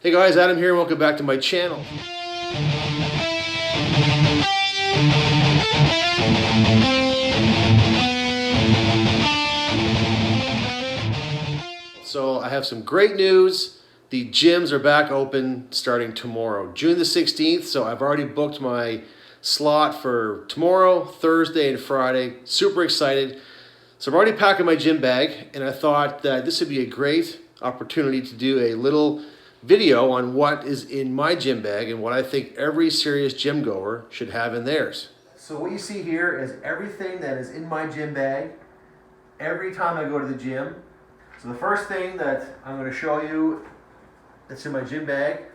Hey guys, Adam here and welcome back to my channel. So I have some great news. The gyms are back open starting tomorrow, June the 16th. So I've already booked my slot for tomorrow, Thursday, and Friday. Super excited. So I'm already packing my gym bag, and I thought that this would be a great opportunity to do a little video on what is in my gym bag and what I think every serious gym goer should have in theirs. So what you see here is everything that is in my gym bag every time I go to the gym. So the first thing that I'm going to show you that's in my gym bag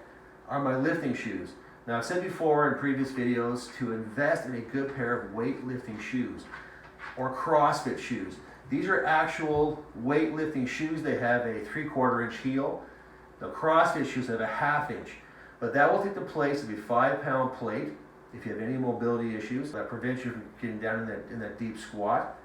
are my lifting shoes. Now I've said before in previous videos to invest in a good pair of weightlifting shoes or CrossFit shoes. These are actual weightlifting shoes. They have a 3/4 inch heel. The CrossFit shoes have a 1/2 inch, but that will take the place of a 5-pound plate if you have any mobility issues. That prevents you from getting down in that deep squat.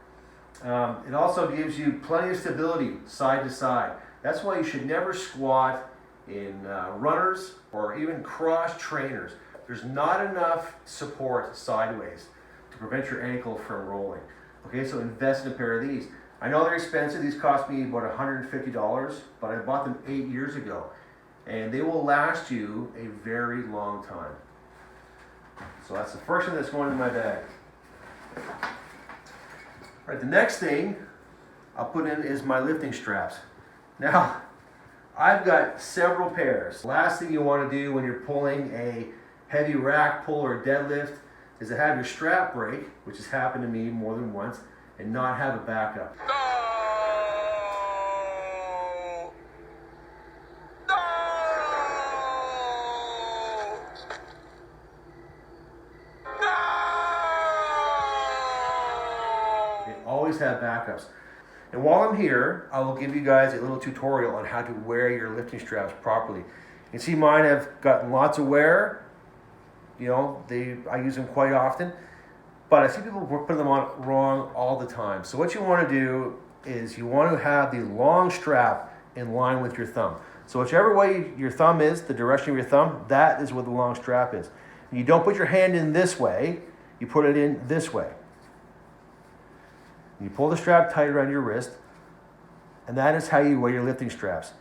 It also gives you plenty of stability side to side. That's why you should never squat in runners or even cross trainers. There's not enough support sideways to prevent your ankle from rolling. Okay, so invest in a pair of these. I know they're expensive. These cost me about $150, but I bought them 8 years ago. And they will last you a very long time. So that's the first thing that's going in my bag. All right, the next thing I'll put in is my lifting straps. Now, I've got several pairs. Last thing you want to do when you're pulling a heavy rack pull or deadlift is to have your strap break, which has happened to me more than once, and not have a backup. No! No! No! Okay, always have backups. And while I'm here, I will give you guys a little tutorial on how to wear your lifting straps properly. You can see mine have gotten lots of wear. You know, I use them quite often, but I see people put them on wrong all the time. So what you want to do is you want to have the long strap in line with your thumb. So whichever way your thumb is, the direction of your thumb, that is what the long strap is. And you don't put your hand in this way, you put it in this way. You pull the strap tight around your wrist, and that is how you wear your lifting straps.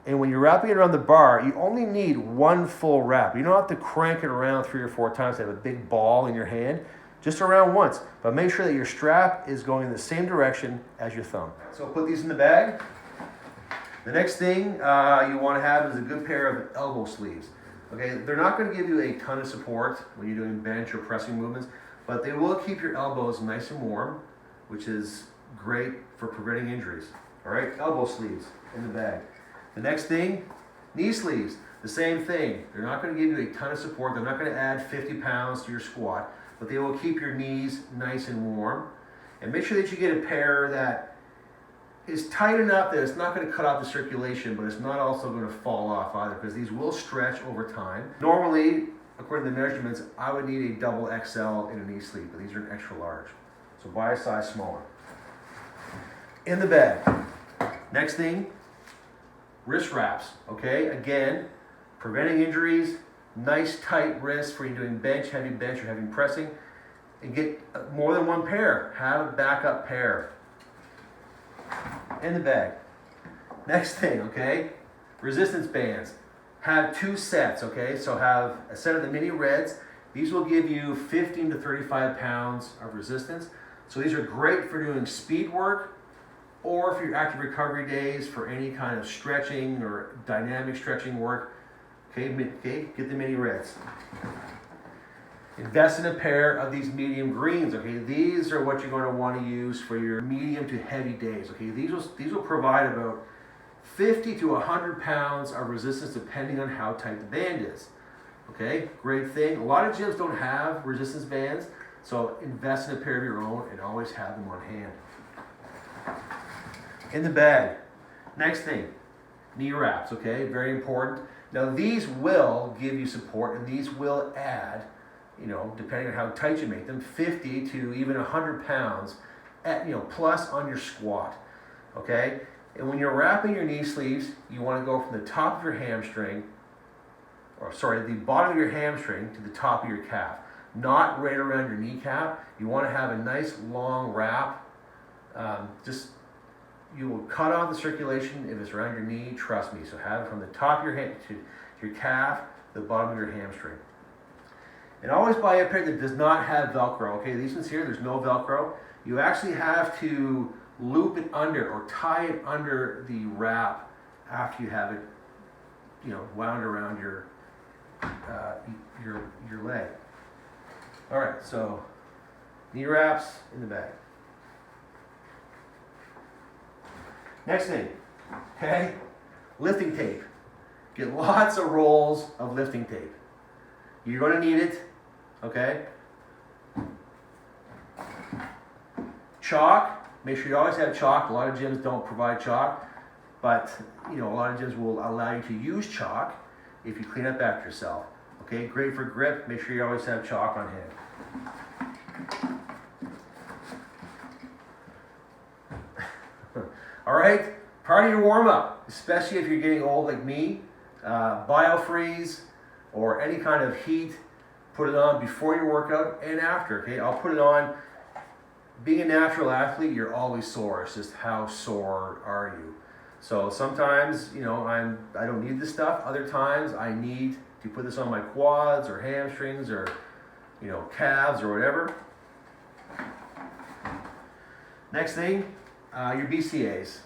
And when you're wrapping it around the bar, you only need one full wrap. You don't have to crank it around 3 or 4 times to have a big ball in your hand. Just around once. But make sure that your strap is going in the same direction as your thumb. So put these in the bag. The next thing you want to have is a good pair of elbow sleeves. Okay, they're not going to give you a ton of support when you're doing bench or pressing movements, but they will keep your elbows nice and warm, which is great for preventing injuries. All right, elbow sleeves in the bag. The next thing, knee sleeves, the same thing. They're not going to give you a ton of support. They're not going to add 50 pounds to your squat, but they will keep your knees nice and warm. And make sure that you get a pair that is tight enough that it's not going to cut off the circulation, but it's not also going to fall off either, because these will stretch over time. Normally, according to the measurements, I would need a double XL in a knee sleeve, but these are an extra large. So buy a size smaller. In the bag. Next thing, wrist wraps, okay? Again, preventing injuries, nice tight wrists for you doing heavy bench or heavy pressing, and get more than one pair. Have a backup pair in the bag. Next thing, okay? Resistance bands. Have 2 sets, okay? So have a set of the mini reds. These will give you 15 to 35 pounds of resistance. So these are great for doing speed work, or for your active recovery days, for any kind of stretching or dynamic stretching work. Okay, get the mini reds. Invest in a pair of these medium greens. Okay, these are what you're going to want to use for your medium to heavy days. Okay, these will provide about 50 to 100 pounds of resistance depending on how tight the band is. Okay, great thing. A lot of gyms don't have resistance bands, so invest in a pair of your own and always have them on hand. In the bag. Next thing, knee wraps, okay? Very important. Now these will give you support, and these will add, you know, depending on how tight you make them, 50 to even 100 pounds at, plus on your squat, okay? And when you're wrapping your knee sleeves, you want to go from the top of your hamstring the bottom of your hamstring to the top of your calf, not right around your kneecap. You want to have a nice long wrap. You will cut off the circulation if it's around your knee, trust me. So have it from the top of your hand to your calf, the bottom of your hamstring. And always buy a pair that does not have Velcro. Okay, these ones here, there's no Velcro. You actually have to loop it under or tie it under the wrap after you have it, wound around your leg. All right, so knee wraps in the bag. Next thing, okay, lifting tape. Get lots of rolls of lifting tape. You're going to need it, okay? Chalk, make sure you always have chalk. A lot of gyms don't provide chalk, but a lot of gyms will allow you to use chalk if you clean up after yourself. Okay, great for grip. Make sure you always have chalk on hand. All right, part of your warm-up, especially if you're getting old like me, BioFreeze or any kind of heat, put it on before your workout and after, okay? I'll put it on. Being a natural athlete, you're always sore. It's just how sore are you? So sometimes, I don't need this stuff. Other times I need to put this on my quads or hamstrings or, calves or whatever. Next thing, your BCAAs.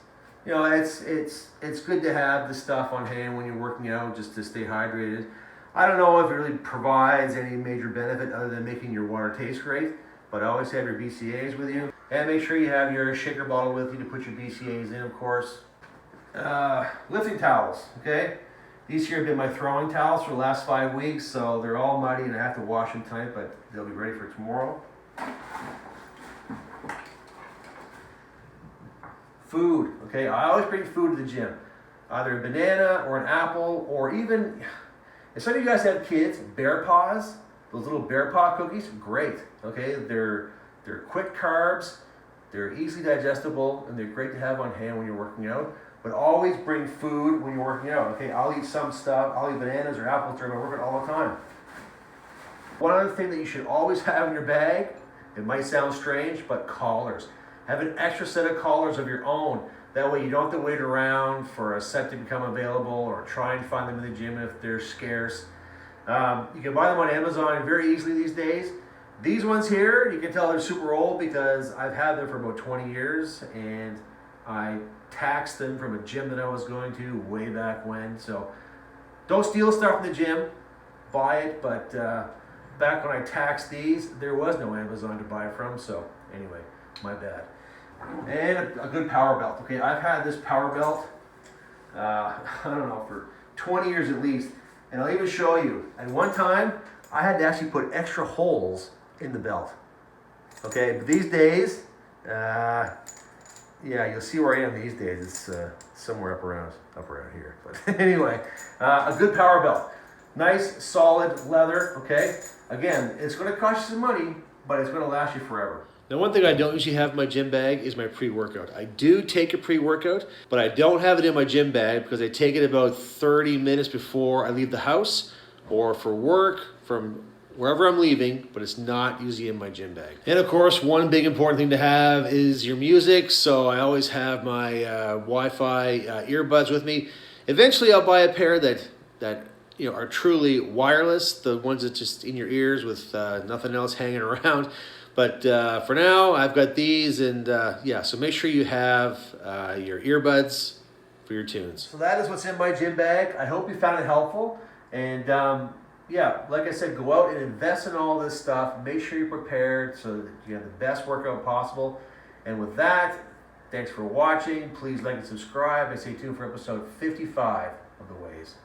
It's good to have this stuff on hand when you're working out just to stay hydrated. I don't know if it really provides any major benefit other than making your water taste great, but always have your BCAAs with you. And make sure you have your shaker bottle with you to put your BCAAs in, of course. Lifting towels, okay? These here have been my throwing towels for the last 5 weeks, so they're all muddy and I have to wash them tonight, but they'll be ready for tomorrow. Food, okay? I always bring food to the gym. Either a banana or an apple, or even, if some of you guys have kids, Bear Paws, those little Bear Paw cookies, great, okay? They're quick carbs, they're easily digestible, and they're great to have on hand when you're working out. But always bring food when you're working out, okay? I'll eat some stuff, I'll eat bananas or apples during my workout all the time. One other thing that you should always have in your bag, it might sound strange, but collars. Have an extra set of collars of your own. That way you don't have to wait around for a set to become available or try and find them in the gym if they're scarce. You can buy them on Amazon very easily these days. These ones here, you can tell they're super old because I've had them for about 20 years and I taxed them from a gym that I was going to way back when. So don't steal stuff from the gym, buy it, but back when I taxed these, there was no Amazon to buy from, so anyway, my bad. And a good power belt, okay? I've had this power belt, I don't know, for 20 years at least, and I'll even show you. At one time, I had to actually put extra holes in the belt, okay? But these days, yeah, you'll see where I am these days. It's somewhere up around here. But anyway, a good power belt. Nice, solid leather, okay? Again, it's going to cost you some money, but it's going to last you forever. Now, one thing I don't usually have in my gym bag is my pre-workout. I do take a pre-workout, but I don't have it in my gym bag because I take it about 30 minutes before I leave the house or for work, from wherever I'm leaving, but it's not usually in my gym bag. And of course, one big important thing to have is your music. So I always have my Wi-Fi earbuds with me. Eventually, I'll buy a pair that are truly wireless, the ones that just in your ears with nothing else hanging around. But for now, I've got these, and so make sure you have your earbuds for your tunes. So that is what's in my gym bag. I hope you found it helpful. And like I said, go out and invest in all this stuff. Make sure you're prepared so that you have the best workout possible. And with that, thanks for watching. Please like and subscribe, and stay tuned for episode 55 of The Ways.